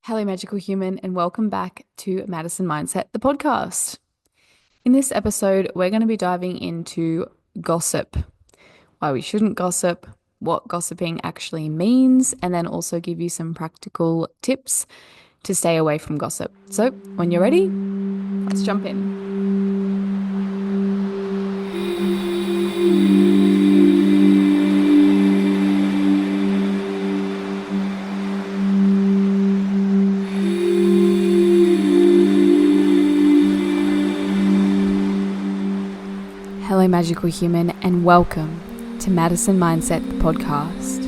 Hello, magical human, and welcome back to Madison Mindset, the podcast. In this episode, we're going to be diving into gossip, why we shouldn't gossip, what gossiping actually means, and then also give you some practical tips to stay away from gossip. So, when you're ready, let's jump in. Hello, magical human, and welcome to Madison Mindset, the podcast.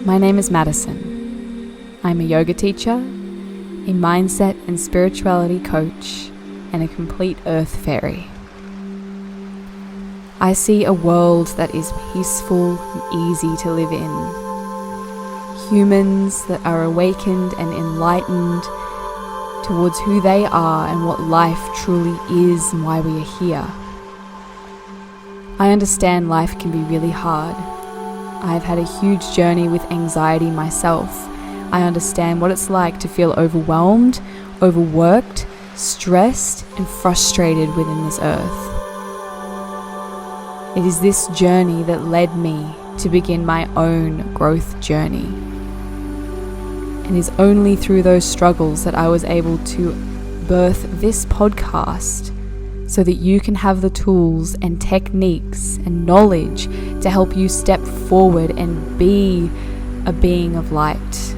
My name is Madison. I'm a yoga teacher, a mindset and spirituality coach, and a complete earth fairy. I see a world that is peaceful and easy to live in. Humans that are awakened and enlightened towards who they are and what life truly is and why we are here. I understand life can be really hard. I've had a huge journey with anxiety myself. I understand what it's like to feel overwhelmed, overworked, stressed, and frustrated within this earth. It is this journey that led me to begin my own growth journey. And it is only through those struggles that I was able to birth this podcast so that you can have the tools and techniques and knowledge to help you step forward and be a being of light.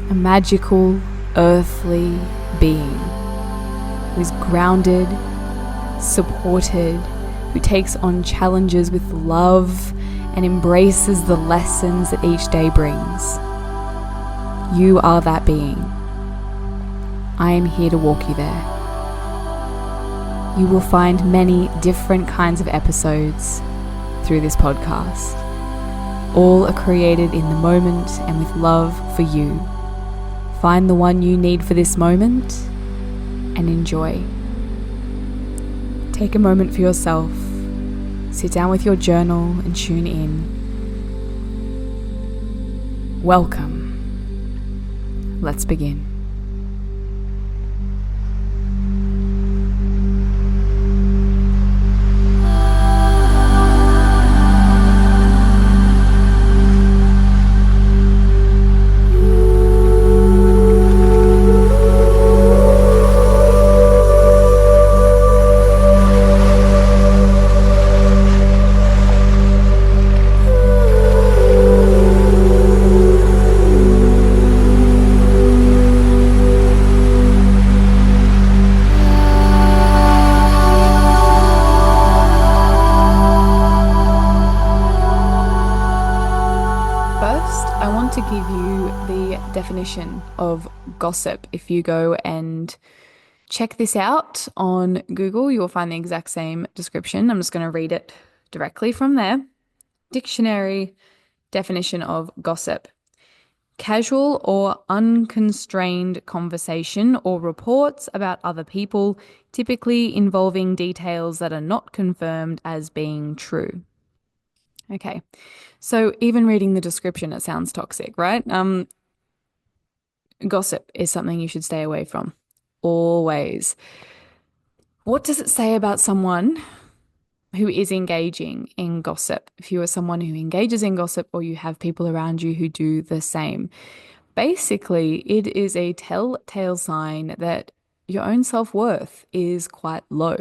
A magical, earthly being who is grounded, supported, who takes on challenges with love and embraces the lessons that each day brings. You are that being. I am here to walk you there. You will find many different kinds of episodes through this podcast. All are created in the moment and with love for you. Find the one you need for this moment and enjoy. Take a moment for yourself. Sit down with your journal and tune in. Welcome. Let's begin. To give you the definition of gossip. If you go and check this out on Google, you will find the exact same description. I'm just going to read it directly from there. Dictionary definition of gossip: casual or unconstrained conversation or reports about other people, typically involving details that are not confirmed as being true. Okay, so even reading the description, it sounds toxic, right? Gossip is something you should stay away from, always. What does it say about someone who is engaging in gossip? If you are someone who engages in gossip or you have people around you who do the same, basically it is a telltale sign that your own self-worth is quite low.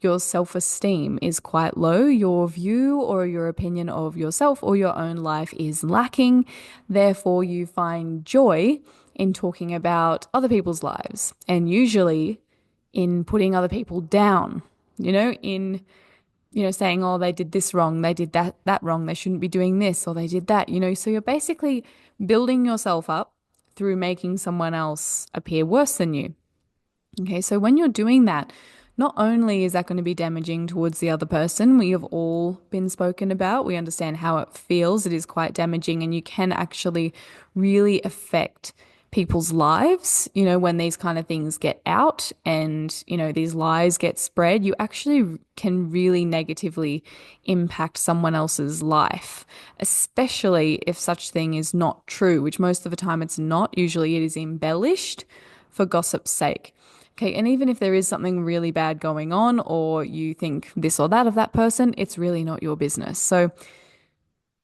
Your self-esteem is quite low. Your view or your opinion of yourself or your own life is lacking. Therefore, you find joy in talking about other people's lives, and usually in putting other people down, saying, oh, they did this wrong, they did that wrong, they shouldn't be doing this, or they did that, So you're basically building yourself up through making someone else appear worse than you. Okay, so when you're doing that, not only is that going to be damaging towards the other person, we have all been spoken about, we understand how it feels, it is quite damaging, and you can actually really affect people's lives, when these kind of things get out and, these lies get spread, you actually can really negatively impact someone else's life, especially if such thing is not true, which most of the time it's not. Usually it is embellished for gossip's sake. Okay, and even if there is something really bad going on, or you think this or that of that person, it's really not your business. So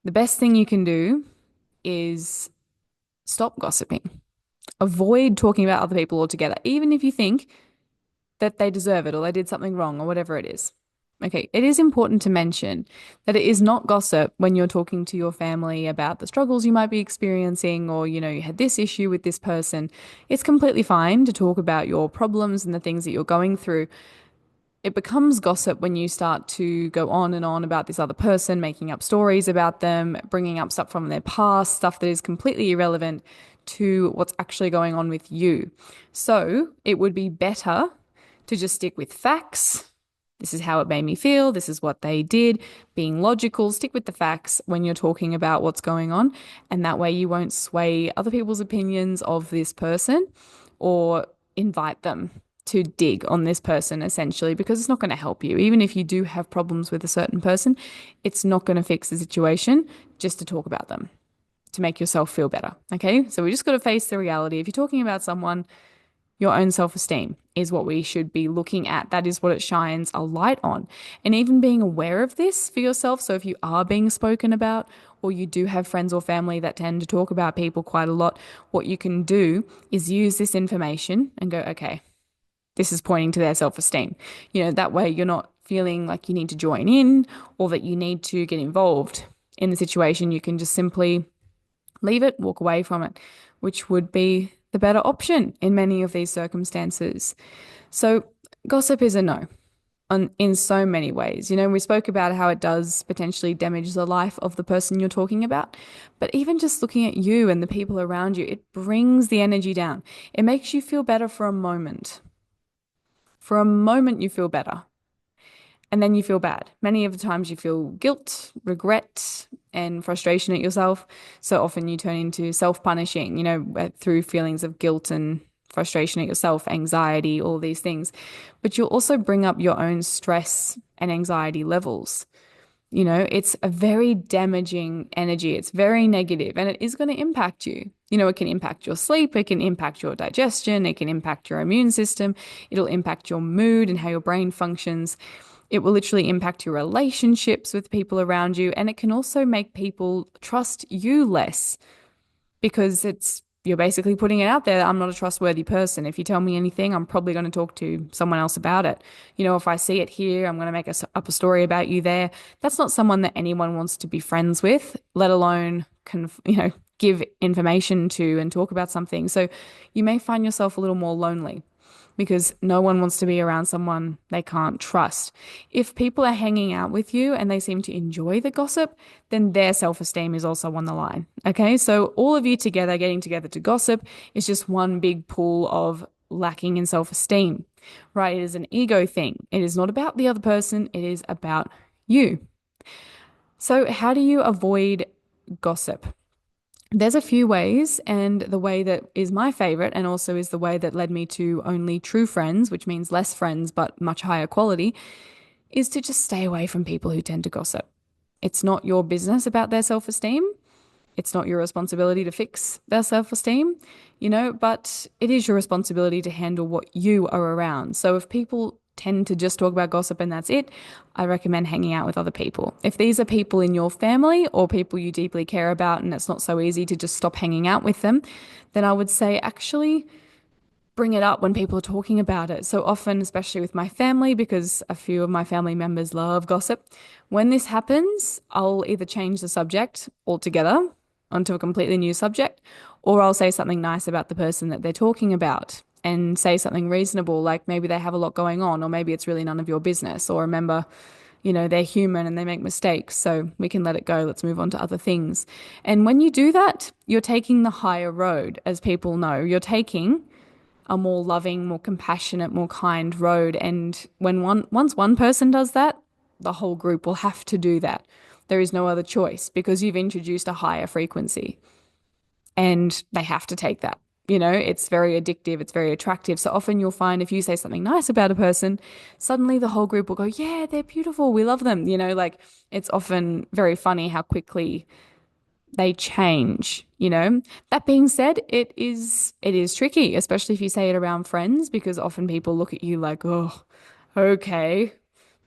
the best thing you can do is stop gossiping. Avoid talking about other people altogether, even if you think that they deserve it or they did something wrong or whatever it is. Okay, it is important to mention that it is not gossip when you're talking to your family about the struggles you might be experiencing, or, you had this issue with this person. It's completely fine to talk about your problems and the things that you're going through. It becomes gossip when you start to go on and on about this other person, making up stories about them, bringing up stuff from their past, stuff that is completely irrelevant to what's actually going on with you. So it would be better to just stick with facts. This is how it made me feel. This is what they did. Being logical, stick with the facts when you're talking about what's going on. And that way you won't sway other people's opinions of this person or invite them to dig on this person, essentially, because it's not going to help you. Even if you do have problems with a certain person, it's not going to fix the situation just to talk about them, to make yourself feel better. Okay. So we just got to face the reality. If you're talking about someone, your own self-esteem is what we should be looking at. That is what it shines a light on. And even being aware of this for yourself. So if you are being spoken about, or you do have friends or family that tend to talk about people quite a lot, what you can do is use this information and go, okay, this is pointing to their self-esteem. That way you're not feeling like you need to join in or that you need to get involved in the situation. You can just simply leave it, walk away from it, which would be the better option in many of these circumstances. So gossip is a no in so many ways. We spoke about how it does potentially damage the life of the person you're talking about, but even just looking at you and the people around you, it brings the energy down. It makes you feel better for a moment. For a moment, you feel better. And then you feel bad. Many of the times you feel guilt, regret, and frustration at yourself. So often you turn into self-punishing, through feelings of guilt and frustration at yourself, anxiety, all these things. But you'll also bring up your own stress and anxiety levels. It's a very damaging energy. It's very negative, and it is going to impact you. It can impact your sleep. It can impact your digestion. It can impact your immune system. It'll impact your mood and how your brain functions. It will literally impact your relationships with people around you. And it can also make people trust you less because you're basically putting it out there that I'm not a trustworthy person. If you tell me anything, I'm probably going to talk to someone else about it. If I see it here, I'm going to make up a story about you there. That's not someone that anyone wants to be friends with, let alone give information to and talk about something. So you may find yourself a little more lonely because no one wants to be around someone they can't trust. If people are hanging out with you and they seem to enjoy the gossip, then their self-esteem is also on the line. Okay, so all of you together getting together to gossip is just one big pool of lacking in self-esteem, right? It is an ego thing. It is not about the other person. It is about you. So how do you avoid gossip? There's a few ways, and the way that is my favorite and also is the way that led me to only true friends, which means less friends but much higher quality, is to just stay away from people who tend to gossip. It's not your business about their self-esteem. It's not your responsibility to fix their self-esteem, but it is your responsibility to handle what you are around. So if people tend to just talk about gossip and that's it, I recommend hanging out with other people. If these are people in your family or people you deeply care about and it's not so easy to just stop hanging out with them, then I would say actually bring it up when people are talking about it. So often, especially with my family, because a few of my family members love gossip, when this happens, I'll either change the subject altogether onto a completely new subject, or I'll say something nice about the person that they're talking about and say something reasonable, like maybe they have a lot going on, or maybe it's really none of your business, or remember, they're human and they make mistakes, so we can let it go. Let's move on to other things. And when you do that, you're taking the higher road, as people know. You're taking a more loving, more compassionate, more kind road. And once one person does that, the whole group will have to do that. There is no other choice because you've introduced a higher frequency and they have to take that. It's very addictive, it's very attractive. So often you'll find if you say something nice about a person, suddenly the whole group will go, yeah, they're beautiful, we love them. Like it's often very funny how quickly they change. That being said, it is tricky, especially if you say it around friends, because often people look at you like, oh, okay,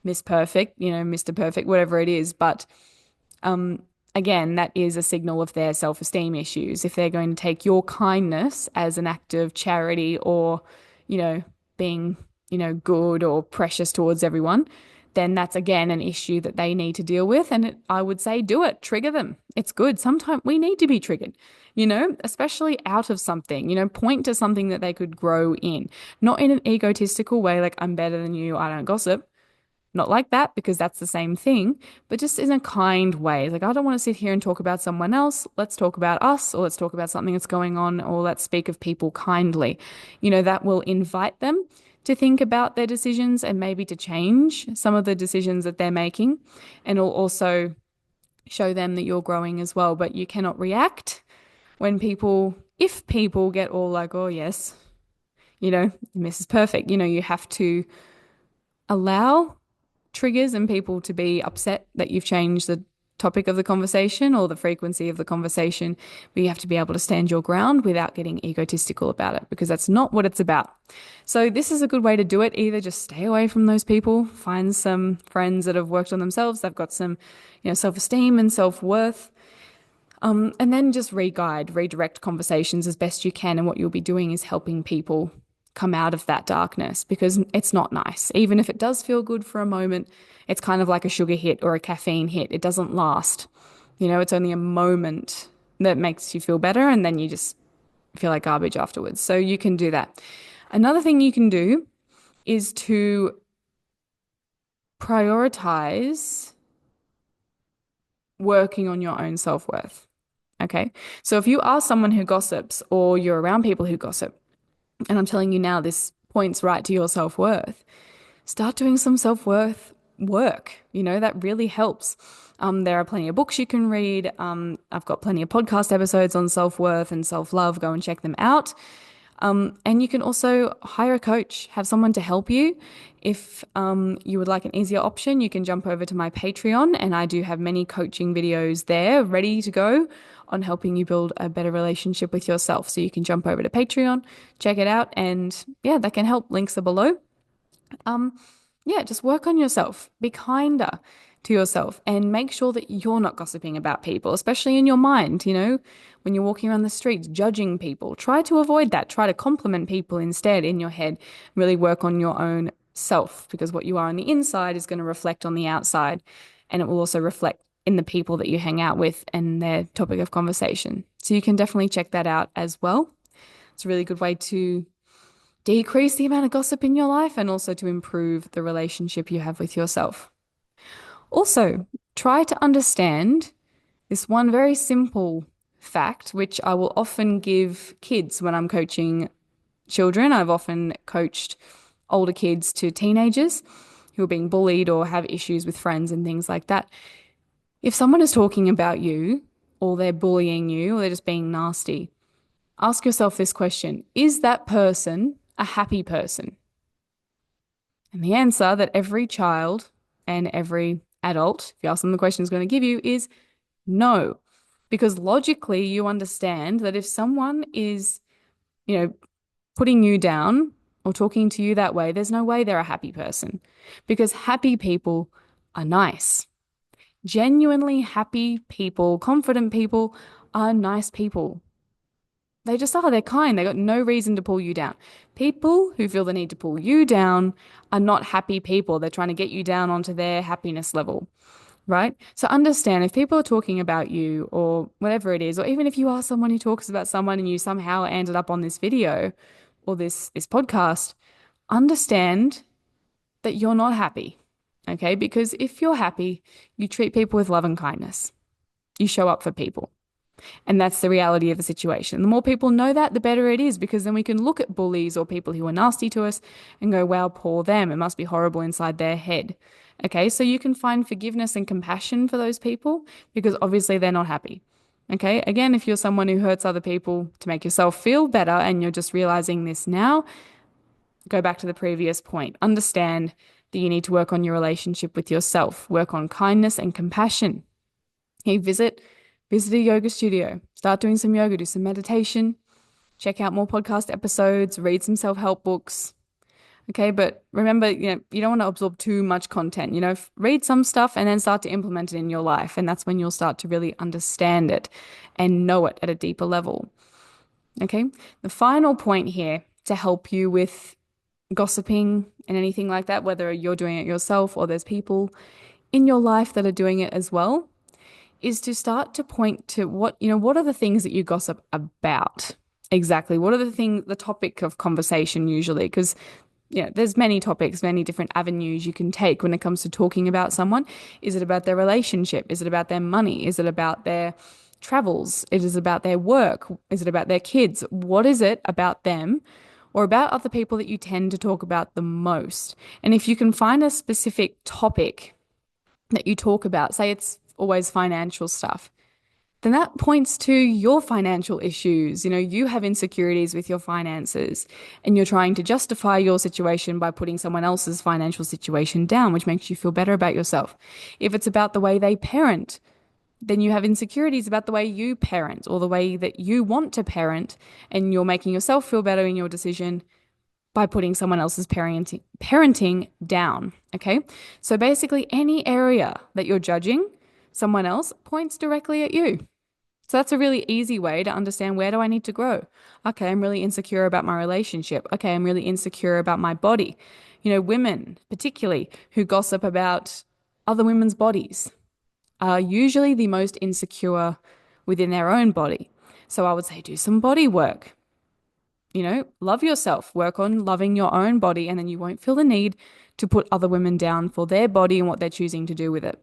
Miss Perfect, Mr. Perfect, whatever it is. But again, that is a signal of their self-esteem issues. If they're going to take your kindness as an act of charity or, being, good or precious towards everyone, then that's again an issue that they need to deal with. And I would say do it, trigger them. It's good. Sometimes we need to be triggered, especially out of something, point to something that they could grow in, not in an egotistical way, like I'm better than you, I don't gossip. Not like that, because that's the same thing, but just in a kind way. Like, I don't want to sit here and talk about someone else. Let's talk about us, or let's talk about something that's going on, or let's speak of people kindly. That will invite them to think about their decisions and maybe to change some of the decisions that they're making. And it'll also show them that you're growing as well. But you cannot react if people get all like, oh, yes, Mrs. Perfect, you have to allow triggers and people to be upset that you've changed the topic of the conversation or the frequency of the conversation, but you have to be able to stand your ground without getting egotistical about it, because that's not what it's about. So this is a good way to do it. Either just stay away from those people, find some friends that have worked on themselves, they've got some, self-esteem and self-worth, and then just redirect conversations as best you can. And what you'll be doing is helping people come out of that darkness, because it's not nice. Even if it does feel good for a moment, it's kind of like a sugar hit or a caffeine hit. It doesn't last. It's only a moment that makes you feel better, and then you just feel like garbage afterwards. So you can do that. Another thing you can do is to prioritize working on your own self-worth. Okay. So if you are someone who gossips, or you're around people who gossip, and I'm telling you now, this points right to your self-worth, start doing some self-worth work. That really helps. There are plenty of books you can read. I've got plenty of podcast episodes on self-worth and self-love. Go and check them out. And you can also hire a coach, have someone to help you. If you would like an easier option, you can jump over to my Patreon, and I do have many coaching videos there ready to go on helping you build a better relationship with yourself. So you can jump over to Patreon, check it out, and yeah, that can help. Links are below. Just work on yourself. Be kinder to yourself, and make sure that you're not gossiping about people, especially in your mind, when you're walking around the streets, judging people. Try to avoid that. Try to compliment people instead in your head. Really work on your own self, because what you are on the inside is going to reflect on the outside, and it will also reflect in the people that you hang out with and their topic of conversation. So you can definitely check that out as well. It's a really good way to decrease the amount of gossip in your life, and also to improve the relationship you have with yourself. Also, try to understand this one very simple fact, which I will often give kids when I'm coaching children. I've often coached older kids to teenagers who are being bullied or have issues with friends and things like that. If someone is talking about you, or they're bullying you, or they're just being nasty, ask yourself this question: is that person a happy person? And the answer that every child and every adult, if you ask them the question, is going to give you is no. Because logically, you understand that if someone is, putting you down or talking to you that way, there's no way they're a happy person. Because happy people are nice. Genuinely happy people, confident people are nice people. They just are. They're kind. They got no reason to pull you down. People who feel the need to pull you down are not happy people. They're trying to get you down onto their happiness level, right? So understand, if people are talking about you or whatever it is, or even if you are someone who talks about someone and you somehow ended up on this video or this podcast, understand that you're not happy, okay? Because if you're happy, you treat people with love and kindness. You show up for people. And that's the reality of the situation. The more people know that, the better it is, because then we can look at bullies or people who are nasty to us and go, wow, poor them. It must be horrible inside their head. Okay, so you can find forgiveness and compassion for those people, because obviously they're not happy. Okay. Again, if you're someone who hurts other people to make yourself feel better and you're just realizing this now, go back to the previous point. Understand that you need to work on your relationship with yourself, work on kindness and compassion. Hey, visit a yoga studio, start doing some yoga, do some meditation, check out more podcast episodes, read some self-help books. Okay, but remember, you don't want to absorb too much content. Read some stuff and then start to implement it in your life. And that's when you'll start to really understand it and know it at a deeper level. Okay, the final point here to help you with gossiping and anything like that, whether you're doing it yourself or there's people in your life that are doing it as well, is to start to point to what are the things that you gossip about? Exactly. What are the topic of conversation usually? Because there's many topics, many different avenues you can take when it comes to talking about someone. Is it about their relationship? Is it about their money? Is it about their travels? Is it about their work? Is it about their kids? What is it about them or about other people that you tend to talk about the most? And if you can find a specific topic that you talk about, say it's always financial stuff, then that points to your financial issues. You have insecurities with your finances and you're trying to justify your situation by putting someone else's financial situation down, which makes you feel better about yourself. If it's about the way they parent, then you have insecurities about the way you parent or the way that you want to parent, and you're making yourself feel better in your decision by putting someone else's parenting down. Okay. So basically, any area that you're judging someone else points directly at you. So that's a really easy way to understand, where do I need to grow? Okay, I'm really insecure about my relationship. Okay, I'm really insecure about my body. Women, particularly, who gossip about other women's bodies are usually the most insecure within their own body. So I would say do some body work. Love yourself, work on loving your own body, and then you won't feel the need to put other women down for their body and what they're choosing to do with it.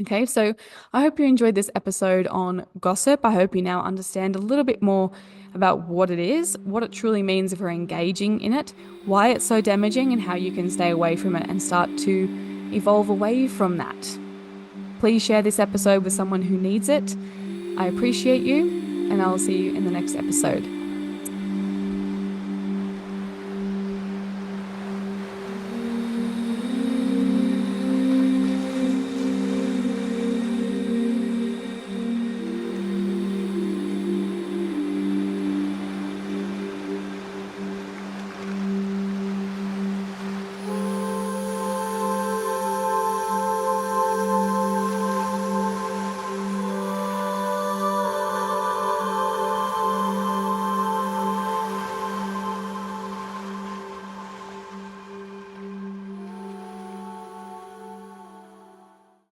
Okay, so I hope you enjoyed this episode on gossip. I hope you now understand a little bit more about what it is, what it truly means if we're engaging in it, why it's so damaging, and how you can stay away from it and start to evolve away from that. Please share this episode with someone who needs it. I appreciate you, and I'll see you in the next episode.